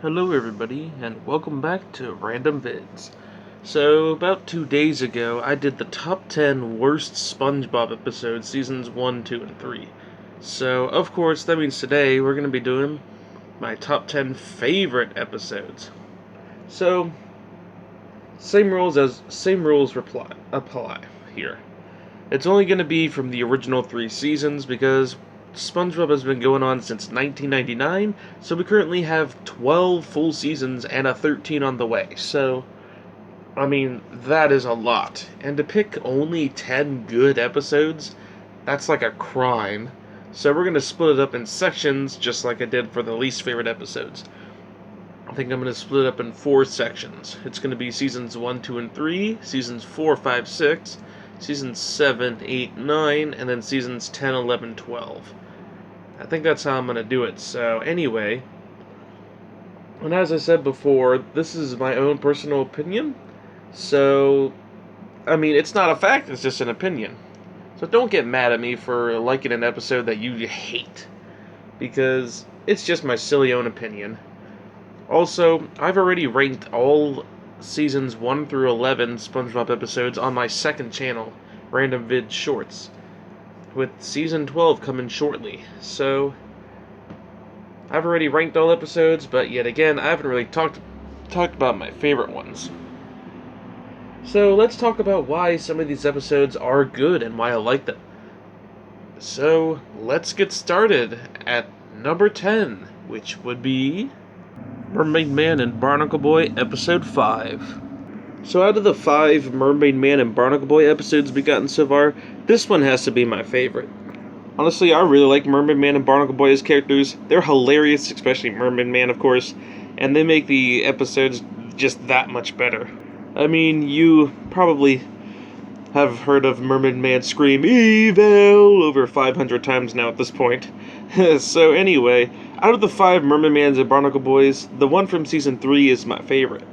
Hello everybody, and welcome back to Random Vids. So, about 2 days ago, I did the top 10 worst SpongeBob episodes, seasons 1, 2, and 3. So, of course, that means today we're going to be doing my top 10 favorite episodes. So, same rules apply here. It's only going to be from the original 3 seasons because SpongeBob has been going on since 1999, so we currently have 12 full seasons and a 13 on the way. So, I mean, that is a lot. And to pick only 10 good episodes, that's like a crime. So we're going to split it up in sections, just like I did for the least favorite episodes. I think I'm going to split it up in 4 sections. It's going to be seasons 1, 2, and 3, seasons 4, 5, 6, seasons 7, 8, 9, and then seasons 10, 11, 12. I think that's how I'm going to do it. So anyway, and as I said before, this is my own personal opinion. So, I mean, it's not a fact, it's just an opinion. So don't get mad at me for liking an episode that you hate, because it's just my silly own opinion. Also, I've already ranked all seasons 1 through 11 SpongeBob episodes on my second channel, Random Vid Shorts, with season 12 coming shortly. So, I've already ranked all episodes, but yet again, I haven't really talked about my favorite ones. So, let's talk about why some of these episodes are good and why I like them. So, let's get started at number 10, which would be Mermaid Man and Barnacle Boy, Episode 5. So out of the 5 Mermaid Man and Barnacle Boy episodes we've gotten so far, this one has to be my favorite. Honestly, I really like Mermaid Man and Barnacle Boy as characters. They're hilarious, especially Mermaid Man, of course, and they make the episodes just that much better. I mean, you probably have heard of Mermaid Man scream "Evil" over 500 times now at this point. So anyway, out of the 5 Mermaid Mans and Barnacle Boys, the one from season 3 is my favorite.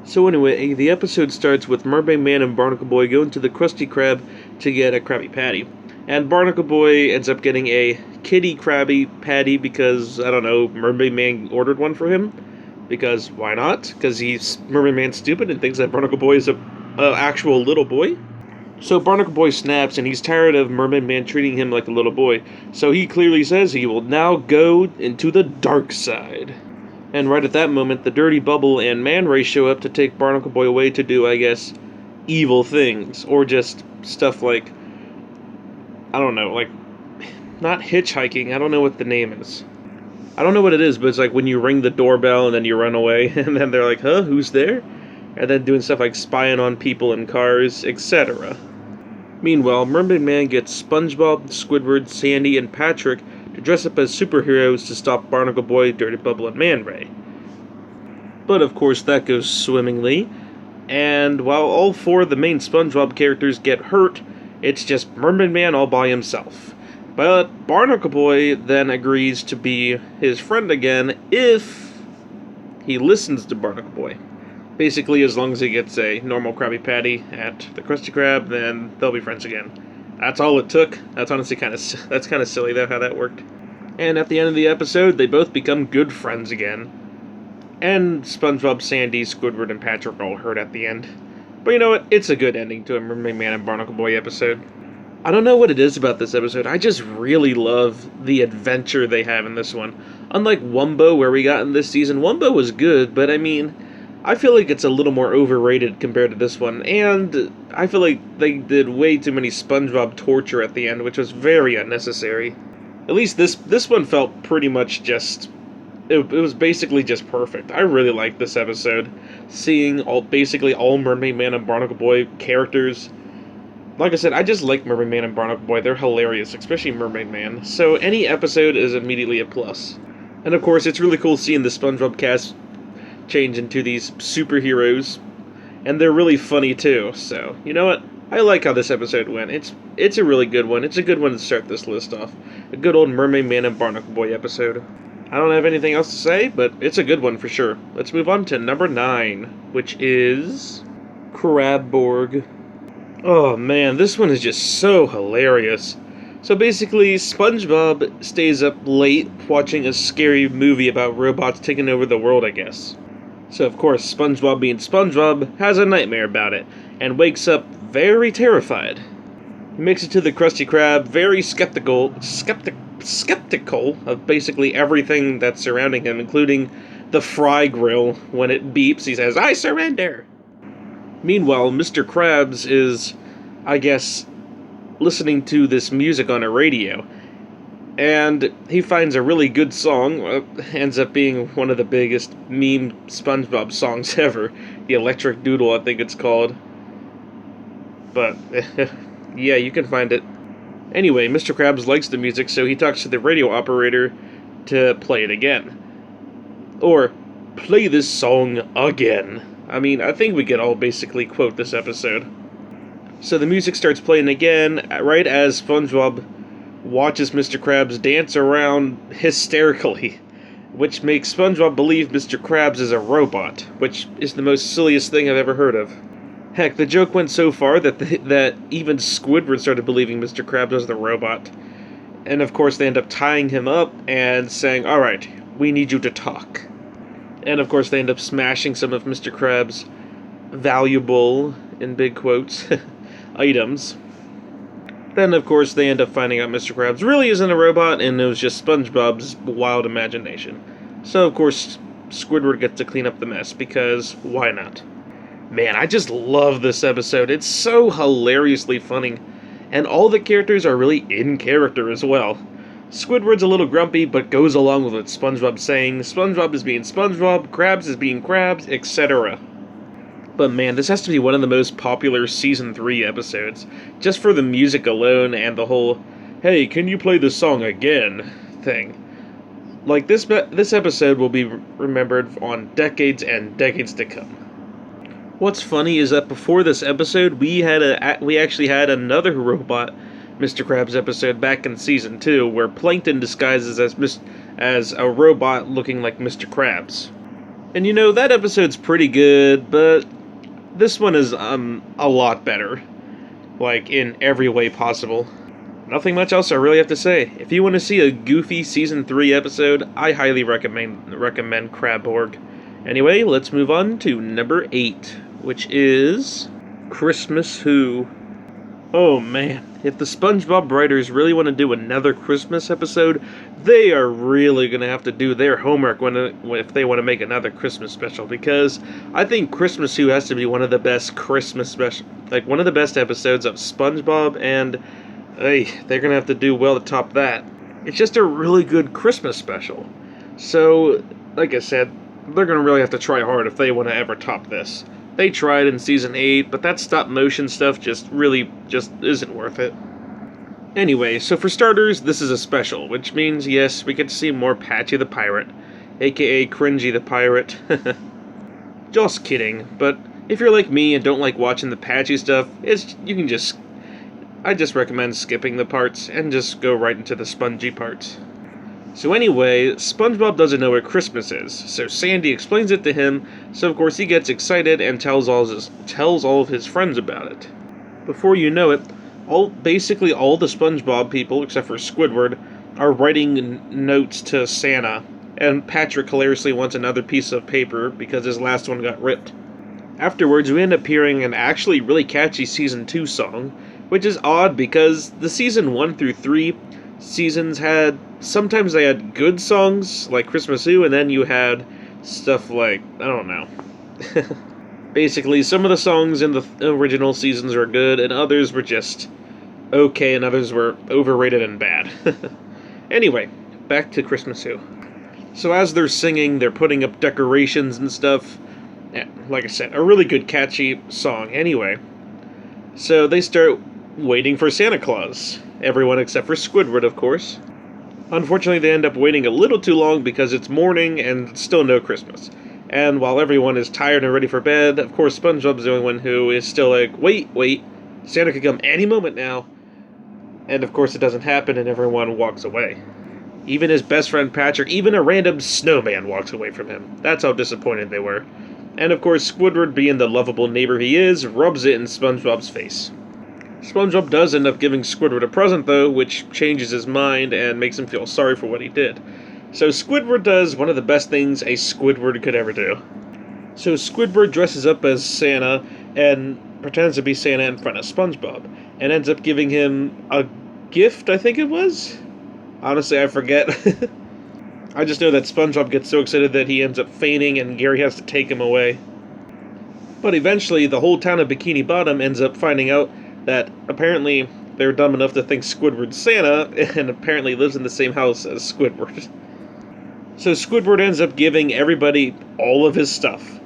So anyway, the episode starts with Mermaid Man and Barnacle Boy going to the Krusty Krab to get a Krabby Patty. And Barnacle Boy ends up getting a kitty Krabby Patty because, I don't know, Mermaid Man ordered one for him. Because why not? Because he's Mermaid Man stupid and thinks that Barnacle Boy is a actual little boy. So Barnacle Boy snaps, and he's tired of Mermaid Man treating him like a little boy. So he clearly says he will now go into the dark side. And right at that moment, the Dirty Bubble and Man Ray show up to take Barnacle Boy away to do, I guess, evil things. Or just stuff like, I don't know, like, not hitchhiking, I don't know what the name is. I don't know what it is, but it's like when you ring the doorbell and then you run away, and then they're like, huh, who's there? And then doing stuff like spying on people in cars, etc. Meanwhile, Mermaid Man gets SpongeBob, Squidward, Sandy, and Patrick to dress up as superheroes to stop Barnacle Boy, Dirty Bubble, and Man Ray. But of course that goes swimmingly, and while all 4 of the main SpongeBob characters get hurt, it's just Mermaid Man all by himself. But Barnacle Boy then agrees to be his friend again if he listens to Barnacle Boy. Basically, as long as he gets a normal Krabby Patty at the Krusty Krab, then they'll be friends again. That's all it took. That's honestly kind of silly, though, how that worked. And at the end of the episode, they both become good friends again. And SpongeBob, Sandy, Squidward, and Patrick all hurt at the end. But you know what? It's a good ending to a Mermaid Man and Barnacle Boy episode. I don't know what it is about this episode. I just really love the adventure they have in this one. Unlike Wumbo, where we got in this season, Wumbo was good, but I mean, I feel like it's a little more overrated compared to this one, and I feel like they did way too many SpongeBob torture at the end, which was very unnecessary. At least this one felt pretty much just, it was basically just perfect. I really liked this episode. Seeing basically all Mermaid Man and Barnacle Boy characters. Like I said, I just like Mermaid Man and Barnacle Boy. They're hilarious, especially Mermaid Man. So any episode is immediately a plus. And of course, it's really cool seeing the SpongeBob cast change into these superheroes, and they're really funny too. So you know what? I like how this episode went. It's a really good one. It's a good one to start this list off. A good old Mermaid Man and Barnacle Boy episode. I don't have anything else to say, but it's a good one for sure. Let's move on to number 9, which is Crabborg. Oh man, this one is just so hilarious. So basically, SpongeBob stays up late watching a scary movie about robots taking over the world, I guess. So of course, SpongeBob being SpongeBob has a nightmare about it, and wakes up very terrified. He makes it to the Krusty Krab very skeptical of basically everything that's surrounding him, including the fry grill. When it beeps, he says, "I surrender!" Meanwhile, Mr. Krabs is, I guess, listening to this music on a radio, and he finds a really good song. Ends up being one of the biggest meme SpongeBob songs ever. The Electric Doodle, I think it's called. But, yeah, you can find it. Anyway, Mr. Krabs likes the music, so he talks to the radio operator to play it again. Or, play this song again. I mean, I think we could all basically quote this episode. So the music starts playing again, right as SpongeBob watches Mr. Krabs dance around hysterically, which makes SpongeBob believe Mr. Krabs is a robot, which is the most silliest thing I've ever heard of. Heck, the joke went so far that even Squidward started believing Mr. Krabs was the robot. And of course they end up tying him up and saying, "Alright, we need you to talk." And of course they end up smashing some of Mr. Krabs' valuable, in big quotes, items. Then of course they end up finding out Mr. Krabs really isn't a robot and it was just SpongeBob's wild imagination. So of course Squidward gets to clean up the mess, because why not? Man, I just love this episode. It's so hilariously funny, and all the characters are really in character as well. Squidward's a little grumpy, but goes along with what SpongeBob's saying. SpongeBob is being SpongeBob, Krabs is being Krabs, etc. But man, this has to be one of the most popular Season 3 episodes, just for the music alone and the whole, "Hey, can you play this song again?" thing. Like, this episode will be remembered on decades and decades to come. What's funny is that before this episode, we actually had another robot Mr. Krabs episode back in Season 2, where Plankton disguises as a robot looking like Mr. Krabs. And you know, that episode's pretty good, but this one is a lot better. Like, in every way possible. Nothing much else I really have to say. If you want to see a goofy Season 3 episode, I highly recommend Crabborg. Anyway, let's move on to number 8, which is Christmas Who. Oh man, if the SpongeBob writers really want to do another Christmas episode, they are really going to have to do their homework if they want to make another Christmas special, because I think Christmas Who has to be one of the best Christmas special, like one of the best episodes of SpongeBob, and hey, they're going to have to do well to top that. It's just a really good Christmas special. So, like I said, they're going to really have to try hard if they want to ever top this. They tried in Season 8, but that stop-motion stuff just isn't worth it. Anyway, so for starters, this is a special, which means, yes, we get to see more Patchy the Pirate, aka Cringy the Pirate. Just kidding, but if you're like me and don't like watching the Patchy stuff, I just recommend skipping the parts and just go right into the spongy parts. So anyway, SpongeBob doesn't know what Christmas is, so Sandy explains it to him, so of course he gets excited and tells all of his friends about it. Before you know it, basically all the SpongeBob people, except for Squidward, are writing notes to Santa, and Patrick hilariously wants another piece of paper because his last one got ripped. Afterwards, we end up hearing an actually really catchy Season 2 song, which is odd because the Season 1 through 3 seasons sometimes they had good songs, like Christmas Who, and then you had stuff like, I don't know. Basically, some of the songs in the original seasons are good, and others were just okay, and others were overrated and bad. Anyway, back to Christmas Who. So as they're singing, they're putting up decorations and stuff. Yeah, like I said, a really good catchy song. Anyway, so they start waiting for Santa Claus. Everyone except for Squidward, of course. Unfortunately, they end up waiting a little too long because it's morning and still no Christmas. And while everyone is tired and ready for bed, of course SpongeBob's the only one who is still like, wait, Santa could come any moment now. And of course it doesn't happen and everyone walks away. Even his best friend Patrick, even a random snowman walks away from him. That's how disappointed they were. And of course Squidward, being the lovable neighbor he is, rubs it in SpongeBob's face. SpongeBob does end up giving Squidward a present, though, which changes his mind and makes him feel sorry for what he did. So Squidward does one of the best things a Squidward could ever do. So Squidward dresses up as Santa and pretends to be Santa in front of SpongeBob, and ends up giving him a gift, I think it was? Honestly, I forget. I just know that SpongeBob gets so excited that he ends up fainting and Gary has to take him away. But eventually, the whole town of Bikini Bottom ends up finding out that apparently they're dumb enough to think Squidward's Santa, and apparently lives in the same house as Squidward. So Squidward ends up giving everybody all of his stuff.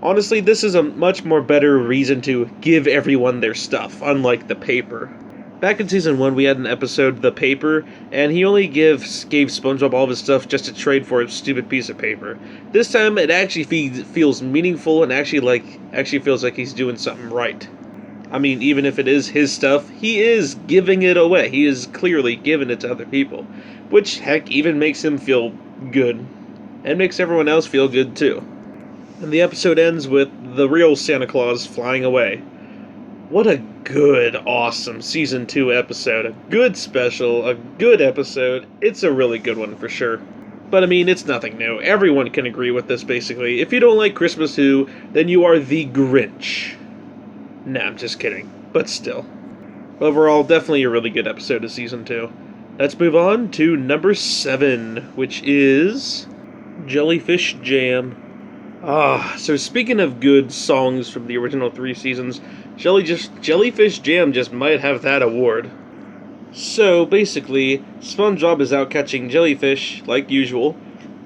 Honestly, this is a much more better reason to give everyone their stuff, unlike the paper. Back in Season 1, we had an episode, The Paper, and he only gave SpongeBob all of his stuff just to trade for a stupid piece of paper. This time, it actually feels meaningful and actually feels like he's doing something right. I mean, even if it is his stuff, he is giving it away. He is clearly giving it to other people, which, heck, even makes him feel good, and makes everyone else feel good, too. And the episode ends with the real Santa Claus flying away. What a good, awesome Season 2 episode. A good special, a good episode. It's a really good one for sure. But I mean, it's nothing new. Everyone can agree with this, basically. If you don't like Christmas Who, then you are the Grinch. Nah, I'm just kidding. But still. Overall, definitely a really good episode of Season 2. Let's move on to number 7, which is Jellyfish Jam. So speaking of good songs from the original 3 seasons, Jellyfish Jam just might have that award. So, basically, SpongeBob is out catching jellyfish, like usual.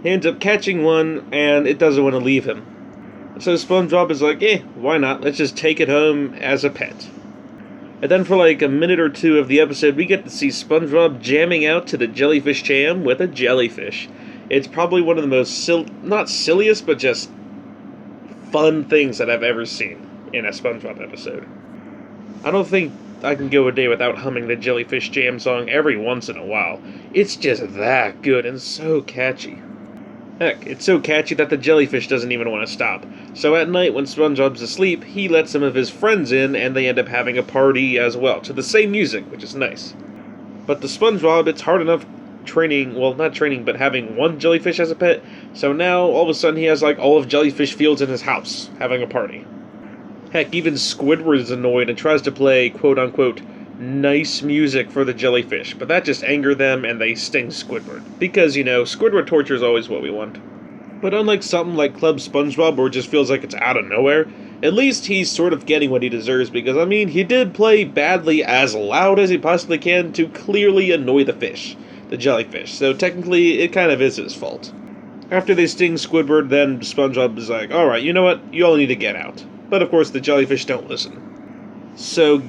He ends up catching one, and it doesn't want to leave him. So SpongeBob is like, why not? Let's just take it home as a pet. And then for like a minute or two of the episode, we get to see SpongeBob jamming out to the Jellyfish Jam with a jellyfish. It's probably one of the most, not silliest, but just fun things that I've ever seen in a SpongeBob episode. I don't think I can go a day without humming the Jellyfish Jam song every once in a while. It's just that good and so catchy. Heck, it's so catchy that the jellyfish doesn't even want to stop. So at night, when SpongeBob's asleep, he lets some of his friends in, and they end up having a party as well, to the same music, which is nice. But the SpongeBob, it's hard enough having one jellyfish as a pet, so now, all of a sudden, he has, like, all of Jellyfish Fields in his house, having a party. Heck, even Squidward is annoyed and tries to play, quote-unquote, nice music for the jellyfish, but that just angers them and they sting Squidward. Because, Squidward torture is always what we want. But unlike something like Club SpongeBob where it just feels like it's out of nowhere, at least he's sort of getting what he deserves because, he did play badly as loud as he possibly can to clearly annoy the jellyfish, so technically it kind of is his fault. After they sting Squidward, then SpongeBob is like, alright, you know what, you all need to get out. But of course the jellyfish don't listen. So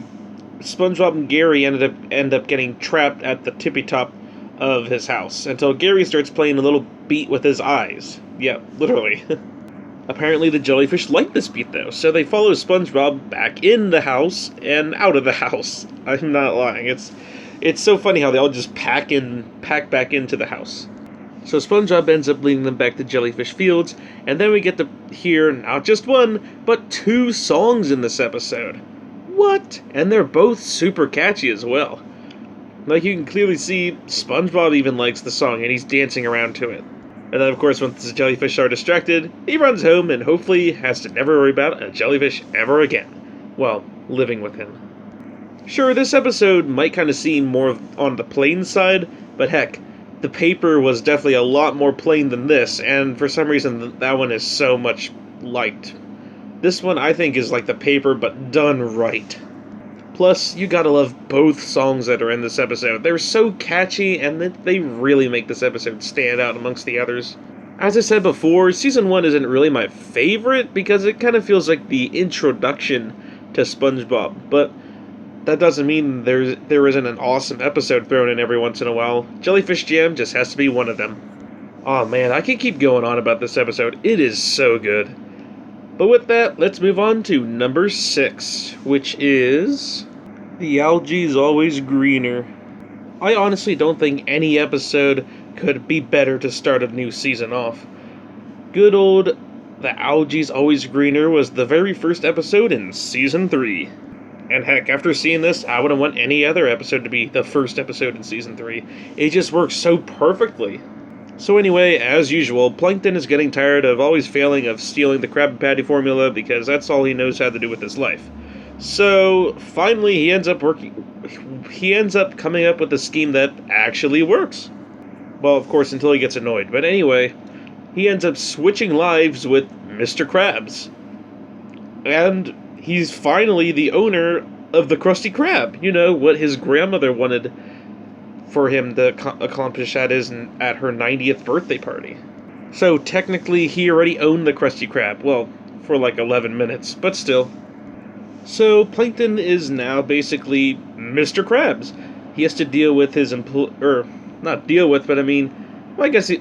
SpongeBob and Gary end up getting trapped at the tippy top of his house until Gary starts playing a little beat with his eyes. Yeah, literally. Apparently the jellyfish like this beat though, so they follow SpongeBob back in the house and out of the house. I'm not lying. It's so funny how they all just pack back into the house. So SpongeBob ends up leading them back to Jellyfish Fields, and then we get to hear not just one, but 2 songs in this episode. What? And they're both super catchy as well. Like, you can clearly see SpongeBob even likes the song, and he's dancing around to it. And then, of course, once the jellyfish are distracted, he runs home and hopefully has to never worry about a jellyfish ever again. Well, living with him. Sure, this episode might kind of seem more on the plain side, but heck, the paper was definitely a lot more plain than this, and for some reason that one is so much liked. This one, I think, is like the paper, but done right. Plus, you gotta love both songs that are in this episode. They're so catchy, and they really make this episode stand out amongst the others. As I said before, Season 1 isn't really my favorite, because it kind of feels like the introduction to SpongeBob, but that doesn't mean there isn't an awesome episode thrown in every once in a while. Jellyfish Jam just has to be one of them. Oh man, I can keep going on about this episode. It is so good. But with that, let's move on to number 6, which is The Algae's Always Greener. I honestly don't think any episode could be better to start a new season off. Good old The Algae's Always Greener was the very first episode in Season 3. And heck, after seeing this, I wouldn't want any other episode to be the first episode in Season 3. It just works so perfectly. So anyway, as usual, Plankton is getting tired of always failing of stealing the Krabby Patty formula because that's all he knows how to do with his life. So finally he ends up coming up with a scheme that actually works. Well, of course, until he gets annoyed. But anyway, he ends up switching lives with Mr. Krabs. And he's finally the owner of the Krusty Krab. You know, what his grandmother wanted for him to accomplish at her 90th birthday party. So technically, he already owned the Krusty Krab. Well, for like 11 minutes, but still. So Plankton is now basically Mr. Krabs. He has to deal with his not deal with, but I mean, well, I guess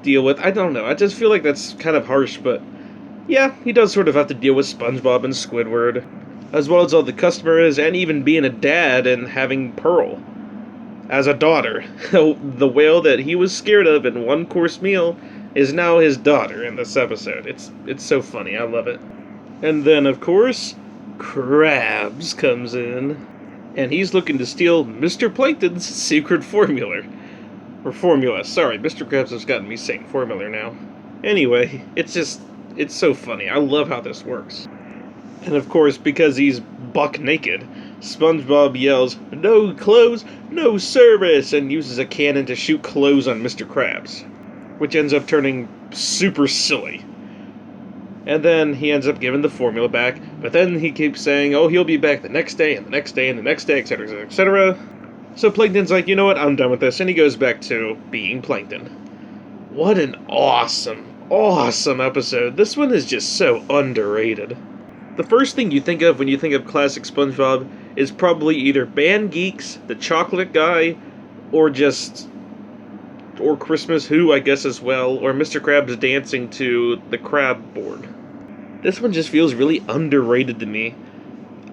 deal with. I don't know. I just feel like that's kind of harsh, but yeah, he does sort of have to deal with SpongeBob and Squidward, as well as all the customers, and even being a dad and having Pearl as a daughter. The whale that he was scared of in One Course Meal is now his daughter in this episode. It's so funny. I love it. And then, of course, KRABS comes in, and he's looking to steal Mr. Plankton's secret formula. Sorry, Mr. Krabs has gotten me saying formula now. Anyway, it's so funny. I love how this works. And of course, because he's buck naked, SpongeBob yells, "No clothes, no service," and uses a cannon to shoot clothes on Mr. Krabs, which ends up turning super silly. And then he ends up giving the formula back, but then he keeps saying, oh, he'll be back the next day, and the next day, and the next day, etc., etc., etc. So Plankton's like, you know what, I'm done with this, and he goes back to being Plankton. What an awesome episode. This one is just so underrated. The first thing you think of when you think of classic SpongeBob is probably either Band Geeks, the chocolate guy, or Christmas Who, I guess, as well, or Mr. Krabs dancing to the crab board. This one just feels really underrated to me.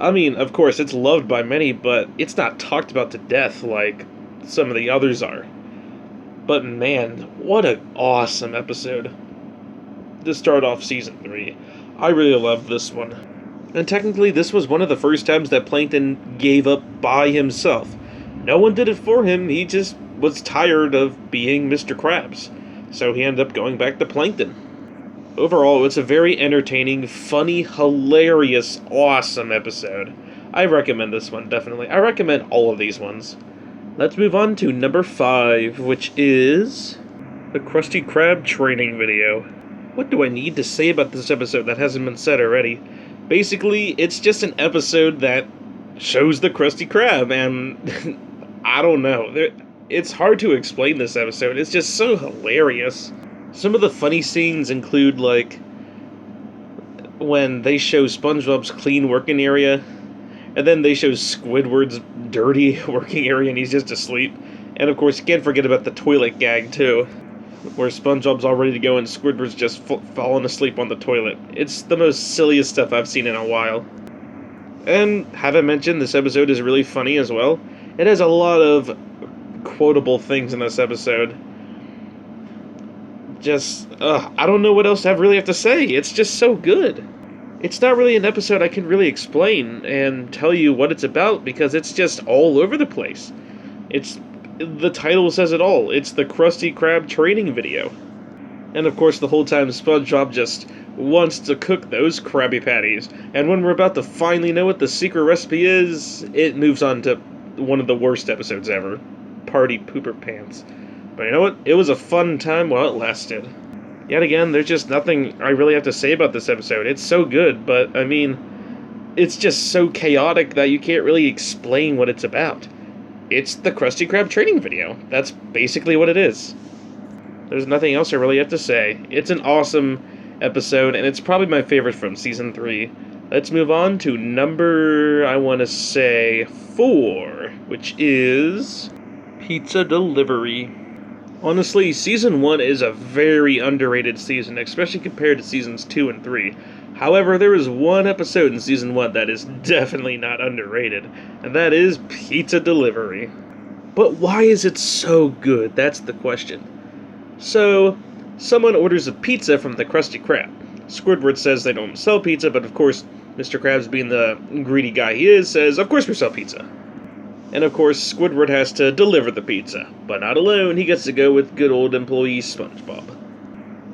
I mean, of course, it's loved by many, but it's not talked about to death like some of the others are. But man, what an awesome episode to start off Season 3. I really loved this one. And technically, this was one of the first times that Plankton gave up by himself. No one did it for him, he just was tired of being Mr. Krabs. So he ended up going back to Plankton. Overall, it's a very entertaining, funny, hilarious, awesome episode. I recommend this one, definitely. I recommend all of these ones. Let's move on to number 5, which is the Krusty Krab training video. What do I need to say about this episode that hasn't been said already? Basically, it's just an episode that shows the Krusty Krab, and I don't know. It's hard to explain this episode. It's just so hilarious. Some of the funny scenes include, like, when they show SpongeBob's clean working area, and then they show Squidward's dirty working area and he's just asleep. And of course, you can't forget about the toilet gag, too, where SpongeBob's all ready to go and Squidward's just falling asleep on the toilet. It's the most silliest stuff I've seen in a while. And, haven't mentioned, this episode is really funny as well. It has a lot of quotable things in this episode. I don't know what else I really have to say. It's just so good. It's not really an episode I can really explain and tell you what it's about because it's just all over the place. The title says it all. It's the Krusty Krab training video. And of course, the whole time SpongeBob just wants to cook those Krabby Patties. And when we're about to finally know what the secret recipe is, it moves on to one of the worst episodes ever. Party Pooper Pants. But you know what? It was a fun time while it lasted. Yet again, there's just nothing I really have to say about this episode. It's so good, but, I mean, it's just so chaotic that you can't really explain what it's about. It's the Krusty Krab training video. That's basically what it is. There's nothing else I really have to say. It's an awesome episode, and it's probably my favorite from Season 3. Let's move on to number, 4, which is Pizza Delivery. Honestly, Season 1 is a very underrated season, especially compared to Seasons 2 and 3. However, there is one episode in Season 1 that is definitely not underrated, and that is Pizza Delivery. But why is it so good? That's the question. So, someone orders a pizza from the Krusty Krab. Squidward says they don't sell pizza, but of course, Mr. Krabs, being the greedy guy he is, says, "Of course we sell pizza." And of course, Squidward has to deliver the pizza. But not alone, he gets to go with good old employee SpongeBob.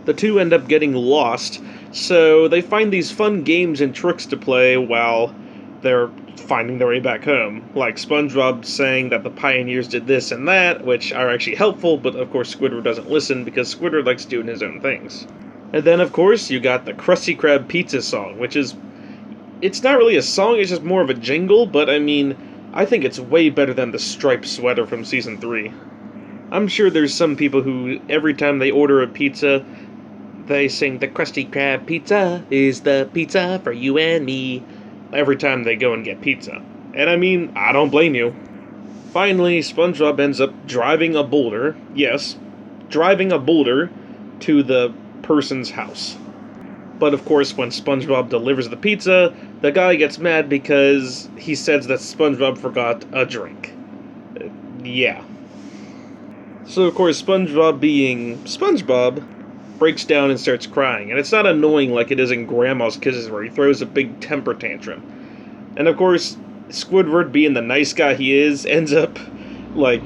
The two end up getting lost, so they find these fun games and tricks to play while they're finding their way back home. Like SpongeBob saying that the pioneers did this and that, which are actually helpful, but of course Squidward doesn't listen because Squidward likes doing his own things. And then, of course, you got the Krusty Krab pizza song, which is... it's not really a song, it's just more of a jingle, but I mean, I think it's way better than the striped sweater from Season 3. I'm sure there's some people who, every time they order a pizza, they sing, "The Krusty Krab pizza is the pizza for you and me," every time they go and get pizza. And I mean, I don't blame you. Finally, SpongeBob ends up driving a boulder, yes, driving a boulder to the person's house. But of course, when SpongeBob delivers the pizza, the guy gets mad because he says that SpongeBob forgot a drink. Yeah. So of course, SpongeBob, being SpongeBob, breaks down and starts crying. And it's not annoying like it is in Grandma's Kisses, where he throws a big temper tantrum. And of course, Squidward, being the nice guy he is, ends up, like,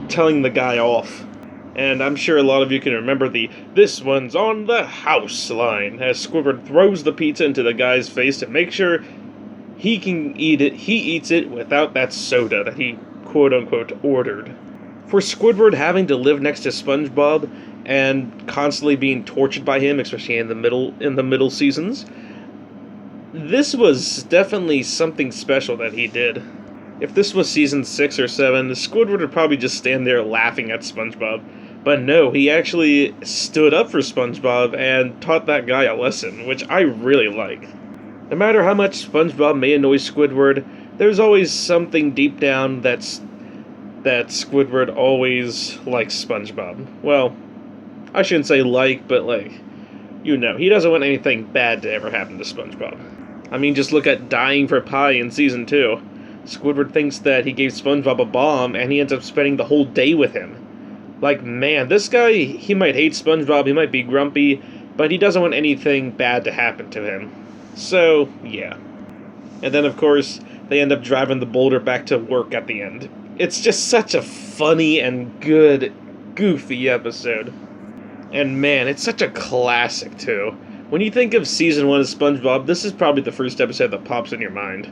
telling the guy off. And I'm sure a lot of you can remember the "this one's on the house" line, as Squidward throws the pizza into the guy's face to make sure he can eat it. He eats it without that soda that he quote-unquote ordered. For Squidward having to live next to SpongeBob and constantly being tortured by him, especially in the middle seasons, this was definitely something special that he did. If this was season 6 or 7, Squidward would probably just stand there laughing at SpongeBob. But no, he actually stood up for SpongeBob and taught that guy a lesson, which I really like. No matter how much SpongeBob may annoy Squidward, there's always something deep down that Squidward always likes SpongeBob. Well, I shouldn't say like, but like, you know, he doesn't want anything bad to ever happen to SpongeBob. I mean, just look at Dying for Pie in Season 2. Squidward thinks that he gave SpongeBob a bomb, and he ends up spending the whole day with him. Like, man, this guy, he might hate SpongeBob, he might be grumpy, but he doesn't want anything bad to happen to him. So, yeah. And then, of course, they end up driving the boulder back to work at the end. It's just such a funny and good, goofy episode. And man, it's such a classic, too. When you think of Season 1 of SpongeBob, this is probably the first episode that pops in your mind.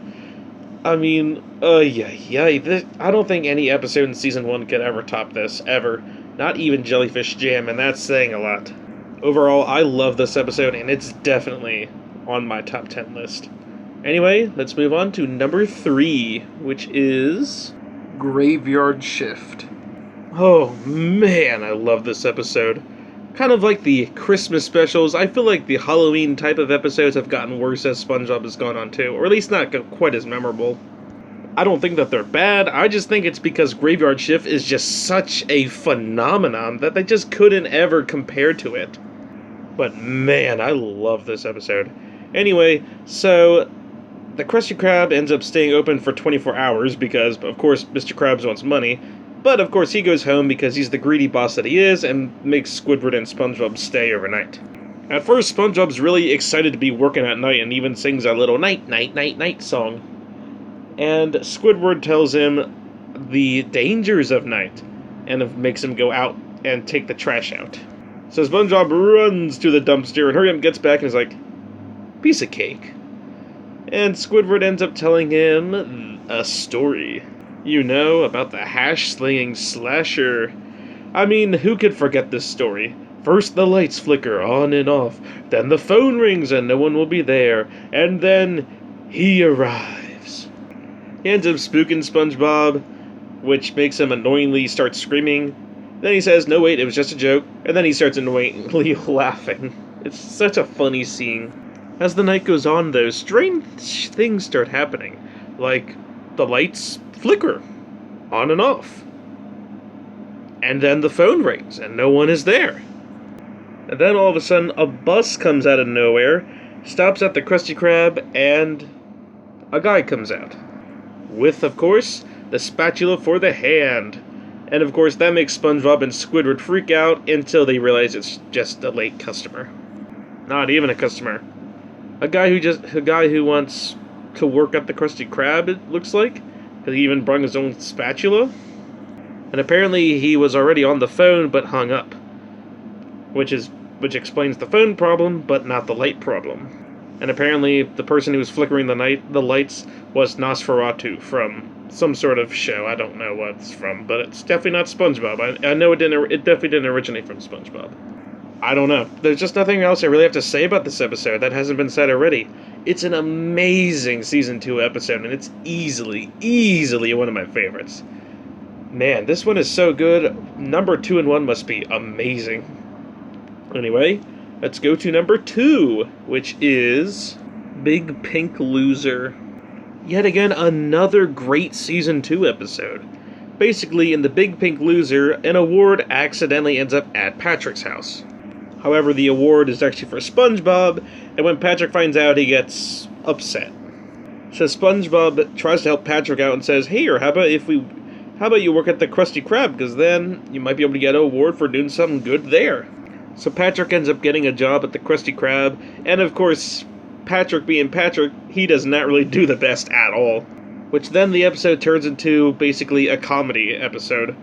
I mean, I don't think any episode in Season 1 could ever top this, ever. Not even Jellyfish Jam, and that's saying a lot. Overall, I love this episode, and it's definitely on my top 10 list. Anyway, let's move on to number 3, which is Graveyard Shift. Oh man, I love this episode. Kind of like the Christmas specials, I feel like the Halloween type of episodes have gotten worse as SpongeBob has gone on too, or at least not quite as memorable. I don't think that they're bad, I just think it's because Graveyard Shift is just such a phenomenon that they just couldn't ever compare to it. But man, I love this episode. Anyway, so the Krusty Krab ends up staying open for 24 hours because, of course, Mr. Krabs wants money. But, of course, he goes home because he's the greedy boss that he is and makes Squidward and SpongeBob stay overnight. At first, SpongeBob's really excited to be working at night and even sings a little night, night, night, night song. And Squidward tells him the dangers of night and makes him go out and take the trash out. So SpongeBob runs to the dumpster and hurry up gets back and is like, "Piece of cake." And Squidward ends up telling him a story. You know, about the hash-slinging slasher. I mean, who could forget this story? First the lights flicker on and off, then the phone rings and no one will be there, and then he arrives. He ends up spooking SpongeBob, which makes him annoyingly start screaming. Then he says, "No wait, it was just a joke," and then he starts annoyingly laughing. It's such a funny scene. As the night goes on, though, strange things start happening, like the lights flicker on and off. And then the phone rings and no one is there. And then all of a sudden a bus comes out of nowhere, stops at the Krusty Krab, and a guy comes out. With, of course, the spatula for the hand. And of course that makes SpongeBob and Squidward freak out until they realize it's just a late customer. Not even a customer. A guy who wants to work at the Krusty Krab, it looks like. He even brought his own spatula. And apparently he was already on the phone but hung up. Which explains the phone problem, but not the light problem. And apparently the person who was flickering the lights was Nosferatu from some sort of show. I don't know what it's from, but it's definitely not SpongeBob. I know it definitely didn't originate from SpongeBob. I don't know. There's just nothing else I really have to say about this episode that hasn't been said already. It's an amazing Season 2 episode, and it's easily one of my favorites. Man, this one is so good. Number 2 and 1 must be amazing. Anyway, let's go to number 2, which is Big Pink Loser. Yet again, another great Season 2 episode. Basically, in the Big Pink Loser, an award accidentally ends up at Patrick's house. However, the award is actually for SpongeBob, and when Patrick finds out, he gets upset. So SpongeBob tries to help Patrick out and says, "Hey, how about you work at the Krusty Krab, because then you might be able to get an award for doing something good there." So Patrick ends up getting a job at the Krusty Krab, and of course, Patrick being Patrick, he does not really do the best at all. Which then the episode turns into basically a comedy episode,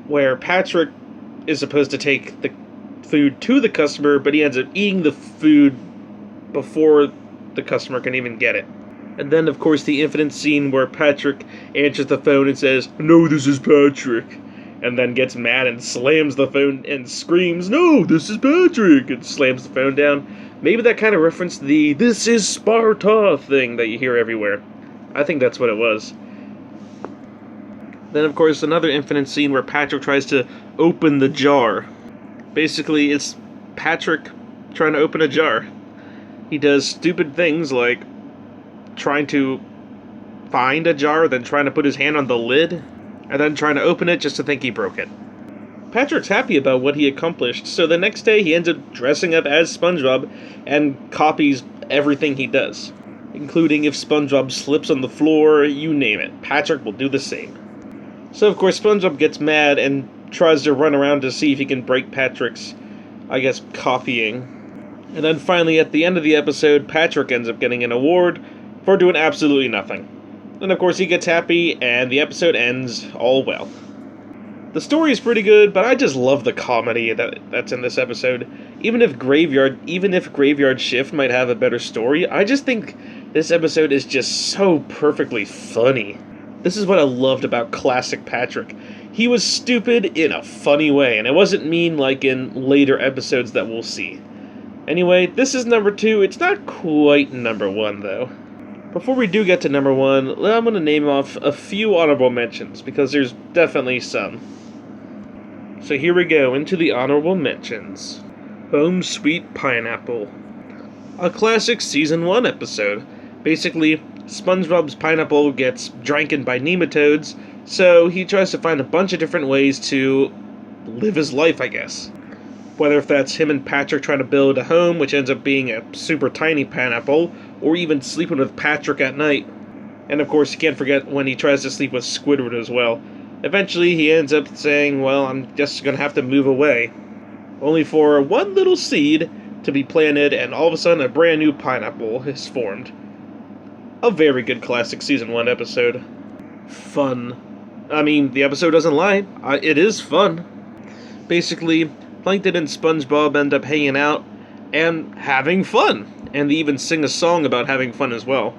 where Patrick is supposed to take the food to the customer, but he ends up eating the food before the customer can even get it. And then, of course, the infinite scene where Patrick answers the phone and says, "No, this is Patrick," and then gets mad and slams the phone and screams, "No, this is Patrick," and slams the phone down. Maybe that kind of referenced the "This is Sparta" thing that you hear everywhere. I think that's what it was. Then, of course, another infinite scene where Patrick tries to open the jar. Basically, it's Patrick trying to open a jar. He does stupid things like trying to find a jar, then trying to put his hand on the lid, and then trying to open it just to think he broke it. Patrick's happy about what he accomplished, so the next day he ends up dressing up as SpongeBob and copies everything he does. Including if SpongeBob slips on the floor, you name it. Patrick will do the same. So, of course, SpongeBob gets mad and tries to run around to see if he can break Patrick's, copying. And then finally, at the end of the episode, Patrick ends up getting an award for doing absolutely nothing. And of course, he gets happy, and the episode ends all well. The story is pretty good, but I just love the comedy that's in this episode. Even if Graveyard Shift might have a better story, I just think this episode is just so perfectly funny. This is what I loved about classic Patrick. He was stupid in a funny way, and it wasn't mean like in later episodes that we'll see. Anyway, this is number 2. It's not quite number 1, though. Before we do get to number 1, I'm going to name off a few honorable mentions, because there's definitely some. So here we go, into the honorable mentions. Home Sweet Pineapple. A classic Season 1 episode. Basically, SpongeBob's pineapple gets dranken by nematodes, so he tries to find a bunch of different ways to live his life, I guess. Whether if that's him and Patrick trying to build a home, which ends up being a super tiny pineapple, or even sleeping with Patrick at night. And of course, you can't forget when he tries to sleep with Squidward as well. Eventually, he ends up saying, well, I'm just gonna have to move away. Only for one little seed to be planted, and all of a sudden a brand new pineapple is formed. A very good classic Season 1 episode. Fun. I mean, the episode doesn't lie. It is fun. Basically, Plankton and SpongeBob end up hanging out and having fun. And they even sing a song about having fun as well.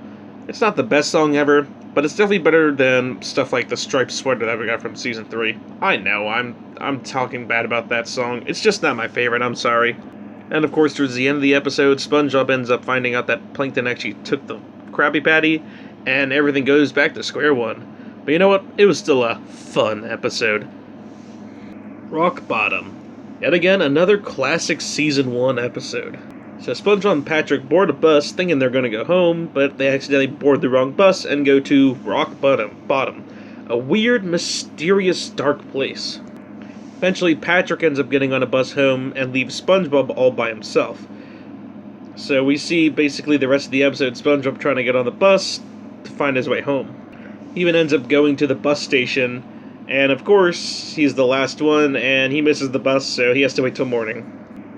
It's not the best song ever, but it's definitely better than stuff like the striped sweater that we got from Season 3. I know, I'm talking bad about that song. It's just not my favorite, I'm sorry. And of course, towards the end of the episode, SpongeBob ends up finding out that Plankton actually took the Krabby Patty, and everything goes back to square one. But you know what? It was still a fun episode. Rock Bottom. Yet again, another classic Season 1 episode. So SpongeBob and Patrick board a bus thinking they're going to go home, but they accidentally board the wrong bus and go to Rock Bottom. A weird, mysterious, dark place. Eventually, Patrick ends up getting on a bus home and leaves SpongeBob all by himself. So we see basically the rest of the episode SpongeBob trying to get on the bus to find his way home. He even ends up going to the bus station, and of course, he's the last one, and he misses the bus, so he has to wait till morning.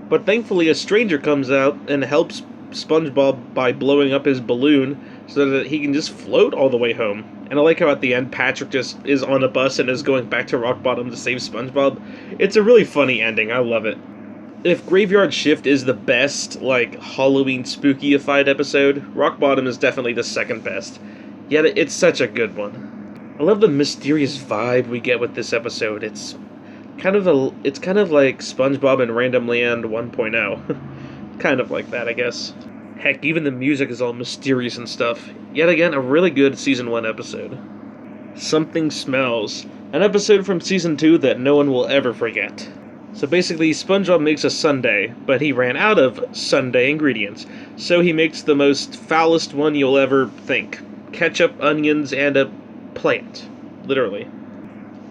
But thankfully, a stranger comes out and helps SpongeBob by blowing up his balloon so that he can just float all the way home. And I like how at the end Patrick just is on a bus and is going back to Rock Bottom to save SpongeBob. It's a really funny ending. I love it. If Graveyard Shift is the best, like, Halloween spooky-ified episode, Rock Bottom is definitely the second best. Yet it's such a good one. I love the mysterious vibe we get with this episode. It's kind of like SpongeBob and Random Land 1.0. Kind of like that, I guess. Heck, even the music is all mysterious and stuff. Yet again, a really good Season 1 episode. Something Smells. An episode from Season 2 that no one will ever forget. So basically, SpongeBob makes a sundae, but he ran out of sundae ingredients. So he makes the most foulest one you'll ever think. Ketchup, onions, and a plant. Literally.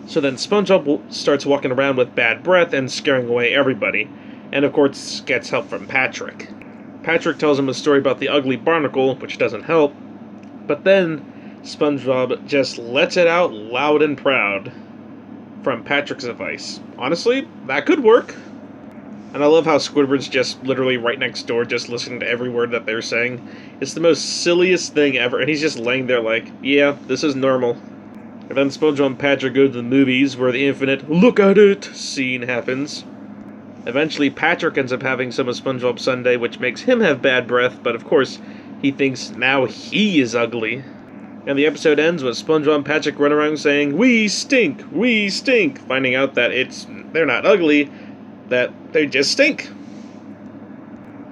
So then SpongeBob starts walking around with bad breath and scaring away everybody. And of course, gets help from Patrick. Patrick tells him a story about the ugly barnacle, which doesn't help. But then, SpongeBob just lets it out loud and proud. From Patrick's advice. Honestly, that could work. And I love how Squidward's just literally right next door, just listening to every word that they're saying. It's the most silliest thing ever, and he's just laying there like, yeah, this is normal. And then SpongeBob and Patrick go to the movies, where the infinite "look at it" scene happens. Eventually, Patrick ends up having some of SpongeBob's sundae, which makes him have bad breath, but of course, he thinks now he is ugly. And the episode ends with SpongeBob and Patrick running around saying, "We stink! We stink!" Finding out that they're not ugly, that they just stink.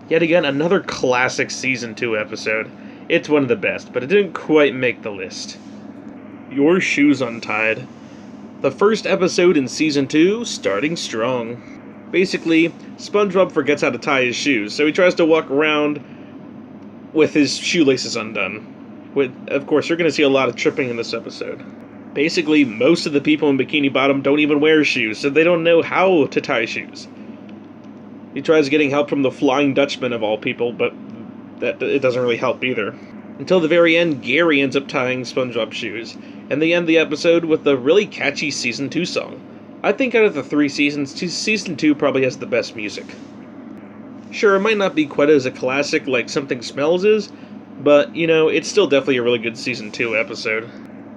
Yet again, another classic Season 2 episode. It's one of the best, but it didn't quite make the list. Your Shoes Untied. The first episode in Season 2, starting strong. Basically, SpongeBob forgets how to tie his shoes, so he tries to walk around with his shoelaces undone. Of course, you're going to see a lot of tripping in this episode. Basically, most of the people in Bikini Bottom don't even wear shoes, so they don't know how to tie shoes. He tries getting help from the Flying Dutchman of all people, but it doesn't really help either. Until the very end, Gary ends up tying SpongeBob's shoes, and they end the episode with a really catchy Season 2 song. I think out of the 3 seasons, Season 2 probably has the best music. Sure, it might not be quite as a classic like Something Smells is, but, it's still definitely a really good Season 2 episode.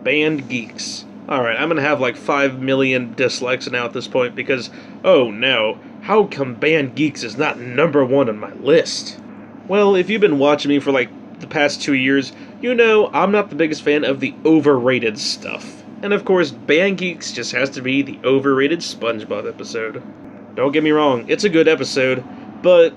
Band Geeks. Alright, I'm gonna have like 5 million dislikes now at this point because, oh no, how come Band Geeks is not number 1 on my list? Well, if you've been watching me for like the past 2 years, I'm not the biggest fan of the overrated stuff. And of course, Band Geeks just has to be the overrated SpongeBob episode. Don't get me wrong, it's a good episode, but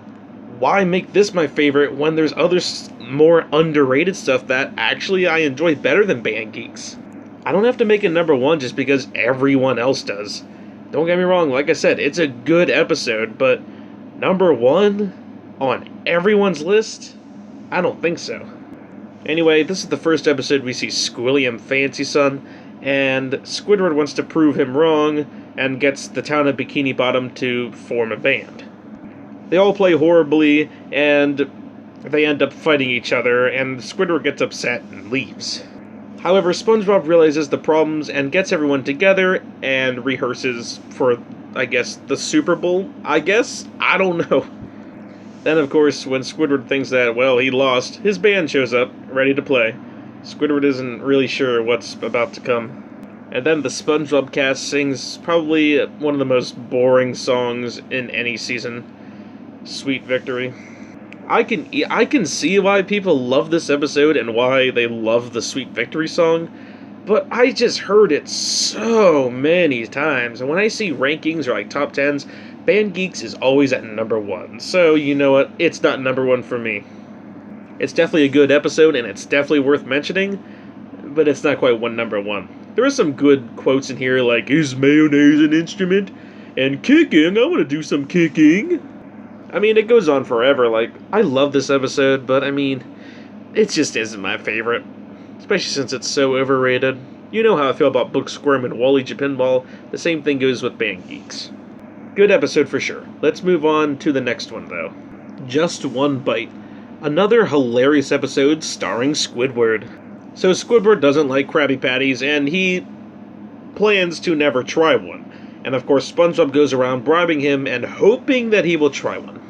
why make this my favorite when there's other more underrated stuff that actually I enjoy better than Band Geeks? I don't have to make it number 1 just because everyone else does. Don't get me wrong, like I said, it's a good episode, but number 1 on everyone's list? I don't think so. Anyway, this is the first episode we see Squilliam Fancy Son, and Squidward wants to prove him wrong and gets the town of Bikini Bottom to form a band. They all play horribly, and they end up fighting each other, and Squidward gets upset and leaves. However, SpongeBob realizes the problems and gets everyone together and rehearses for, I guess, the Super Bowl? I don't know. Then, of course, when Squidward thinks that, well, he lost, his band shows up, ready to play. Squidward isn't really sure what's about to come. And then the SpongeBob cast sings probably one of the most boring songs in any season. Sweet Victory. I can see why people love this episode and why they love the Sweet Victory song, but I just heard it so many times, and when I see rankings or like top 10s, Band Geeks is always at number 1, so you know what, it's not number 1 for me. It's definitely a good episode, and it's definitely worth mentioning, but it's not quite number 1. There are some good quotes in here, like, "Is mayonnaise an instrument?" and "Kicking, I want to do some kicking." I mean, it goes on forever. Like, I love this episode, but I mean, it just isn't my favorite. Especially since it's so overrated. You know how I feel about Book Squirm and Wall-E Pinball. The same thing goes with Band Geeks. Good episode for sure. Let's move on to the next one, though. Just One Bite. Another hilarious episode starring Squidward. So Squidward doesn't like Krabby Patties, and he plans to never try one. And of course, SpongeBob goes around bribing him and hoping that he will try one.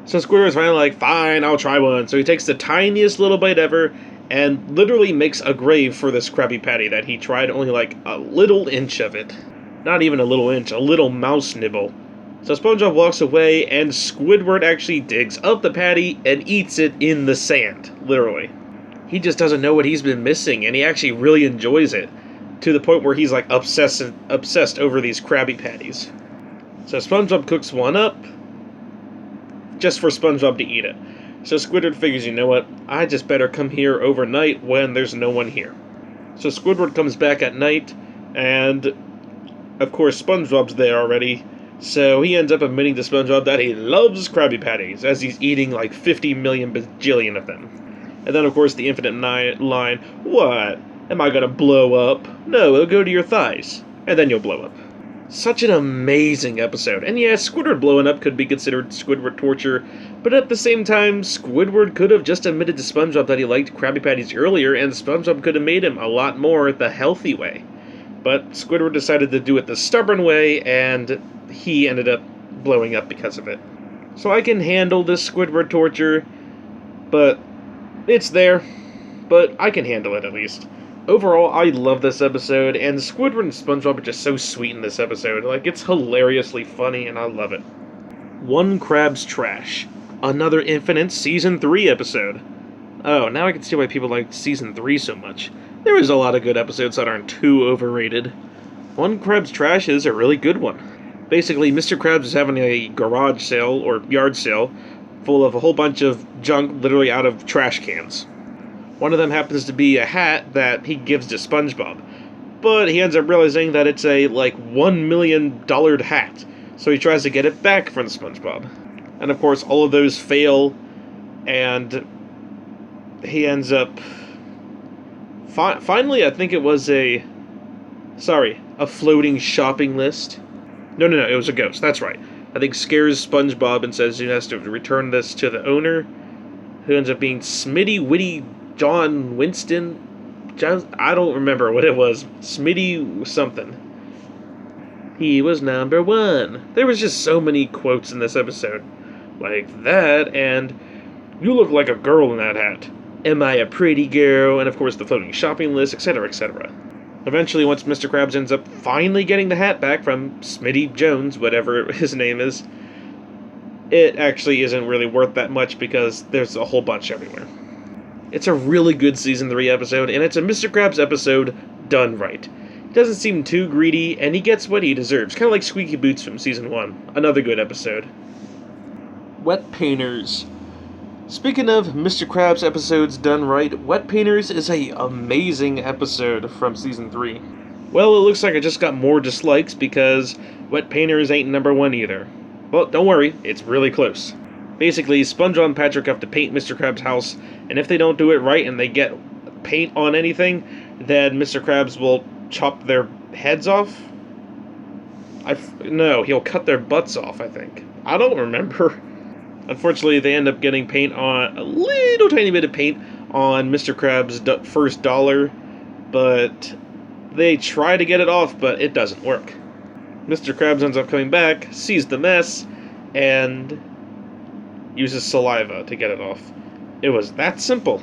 So Squidward's finally like, fine, I'll try one. So he takes the tiniest little bite ever and literally makes a grave for this Krabby Patty that he tried only like a little inch of it. Not even a little inch, a little mouse nibble. So SpongeBob walks away, and Squidward actually digs up the patty and eats it in the sand, literally. He just doesn't know what he's been missing, and he actually really enjoys it, to the point where he's like obsessed over these Krabby Patties. So SpongeBob cooks one up, just for SpongeBob to eat it. So Squidward figures, you know what, I just better come here overnight when there's no one here. So Squidward comes back at night, and of course SpongeBob's there already. So he ends up admitting to SpongeBob that he loves Krabby Patties, as he's eating like 50 million bajillion of them. And then, of course, the infinite line, what? Am I gonna blow up? No, it'll go to your thighs, and then you'll blow up. Such an amazing episode. And yeah, Squidward blowing up could be considered Squidward torture, but at the same time, Squidward could have just admitted to SpongeBob that he liked Krabby Patties earlier, and SpongeBob could have made him a lot more the healthy way. But Squidward decided to do it the stubborn way, and he ended up blowing up because of it. So I can handle this Squidward torture, but it's there. But I can handle it at least. Overall, I love this episode, and Squidward and SpongeBob are just so sweet in this episode. Like, it's hilariously funny, and I love it. One KRABS Trash. Another Infinite Season 3 episode. Oh, now I can see why people liked Season 3 so much. There is a lot of good episodes that aren't too overrated. One KRABS Trash is a really good one. Basically, Mr. Krabs is having a garage sale, or yard sale, full of a whole bunch of junk literally out of trash cans. One of them happens to be a hat that he gives to SpongeBob, but he ends up realizing that it's a, like, $1 million hat, so he tries to get it back from SpongeBob. And of course, all of those fail, and he ends up... Finally, I think it was a floating shopping list. No, it was a ghost, that's right. I think scares SpongeBob and says he has to return this to the owner, who ends up being Smitty Witty John Winston. I don't remember what it was. Smitty something. He was number one. There was just so many quotes in this episode. Like that, and you look like a girl in that hat. Am I a pretty girl? And of course the floating shopping list, etc., etc. Eventually, once Mr. Krabs ends up finally getting the hat back from Smitty Jones, whatever his name is, it actually isn't really worth that much because there's a whole bunch everywhere. It's a really good Season 3 episode, and it's a Mr. Krabs episode done right. He doesn't seem too greedy, and he gets what he deserves, kind of like Squeaky Boots from Season 1. Another good episode. Wet Painters. Speaking of Mr. Krabs episodes done right, Wet Painters is a amazing episode from Season 3. Well, it looks like I just got more dislikes because Wet Painters ain't number one either. Well, don't worry, it's really close. Basically, SpongeBob and Patrick have to paint Mr. Krabs' house, and if they don't do it right and they get paint on anything, then Mr. Krabs will chop their heads off? No, he'll cut their butts off, I think. I don't remember. Unfortunately, they end up getting paint on, a little tiny bit of paint on Mr. Krabs' first dollar, but they try to get it off, but it doesn't work. Mr. Krabs ends up coming back, sees the mess, and uses saliva to get it off. It was that simple.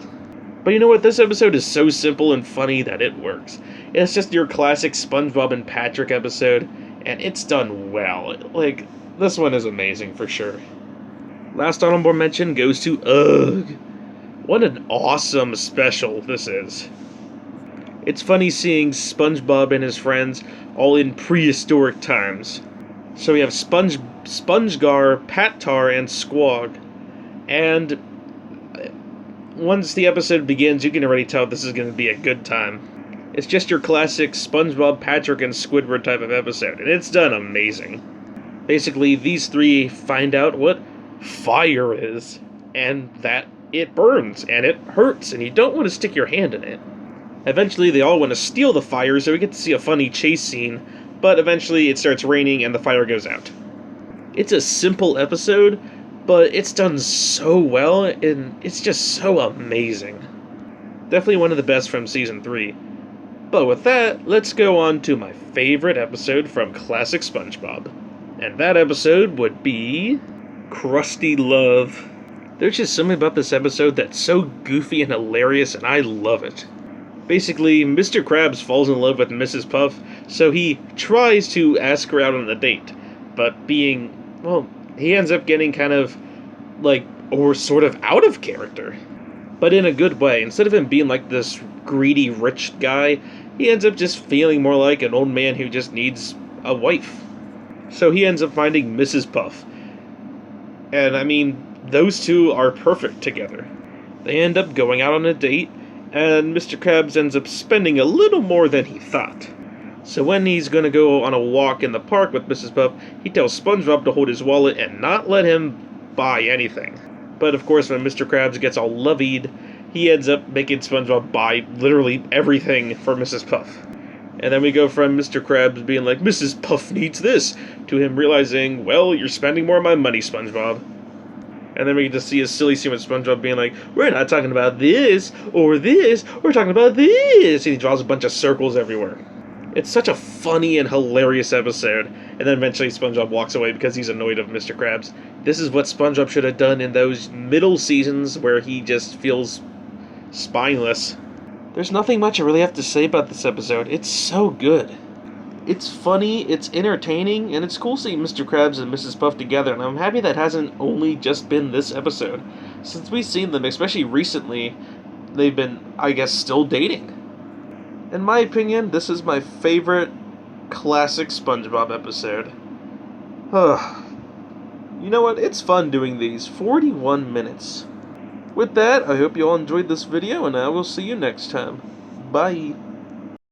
But you know what? This episode is so simple and funny that it works. It's just your classic SpongeBob and Patrick episode, and it's done well. Like, this one is amazing for sure. Last honorable mention goes to Ugh. What an awesome special this is. It's funny seeing SpongeBob and his friends all in prehistoric times. So we have Spongegar, Pat-Tar, and Squog. And once the episode begins, you can already tell this is going to be a good time. It's just your classic SpongeBob, Patrick, and Squidward type of episode, and it's done amazing. Basically, these three find out what fire is, and that it burns, and it hurts, and you don't want to stick your hand in it. Eventually, they all want to steal the fire, so we get to see a funny chase scene, but eventually it starts raining and the fire goes out. It's a simple episode, but it's done so well, and it's just so amazing. Definitely one of the best from Season 3. But with that, let's go on to my favorite episode from Classic SpongeBob. And that episode would be crusty love. There's just something about this episode that's so goofy and hilarious, and I love it. Basically, Mr. Krabs falls in love with Mrs. Puff, so he tries to ask her out on a date, but he ends up getting kind of, or sort of out of character. But in a good way. Instead of him being like this greedy rich guy, he ends up just feeling more like an old man who just needs a wife. So he ends up finding Mrs. Puff. And I mean, those two are perfect together. They end up going out on a date, and Mr. Krabs ends up spending a little more than he thought. So when he's going to go on a walk in the park with Mrs. Puff, he tells SpongeBob to hold his wallet and not let him buy anything. But of course, when Mr. Krabs gets all loveyed, he ends up making SpongeBob buy literally everything for Mrs. Puff. And then we go from Mr. Krabs being like, Mrs. Puff needs this, to him realizing, well, you're spending more of my money, SpongeBob. And then we get to see a silly scene with SpongeBob being like, we're not talking about this, or this, we're talking about this. And he draws a bunch of circles everywhere. It's such a funny and hilarious episode. And then eventually SpongeBob walks away because he's annoyed of Mr. Krabs. This is what SpongeBob should have done in those middle seasons where he just feels spineless. There's nothing much I really have to say about this episode. It's so good. It's funny, it's entertaining, and it's cool seeing Mr. Krabs and Mrs. Puff together, and I'm happy that hasn't only just been this episode. Since we've seen them, especially recently, they've been, I guess, still dating. In my opinion, this is my favorite classic SpongeBob episode. You know what? It's fun doing these. 41 minutes. With that, I hope you all enjoyed this video, and I will see you next time. Bye.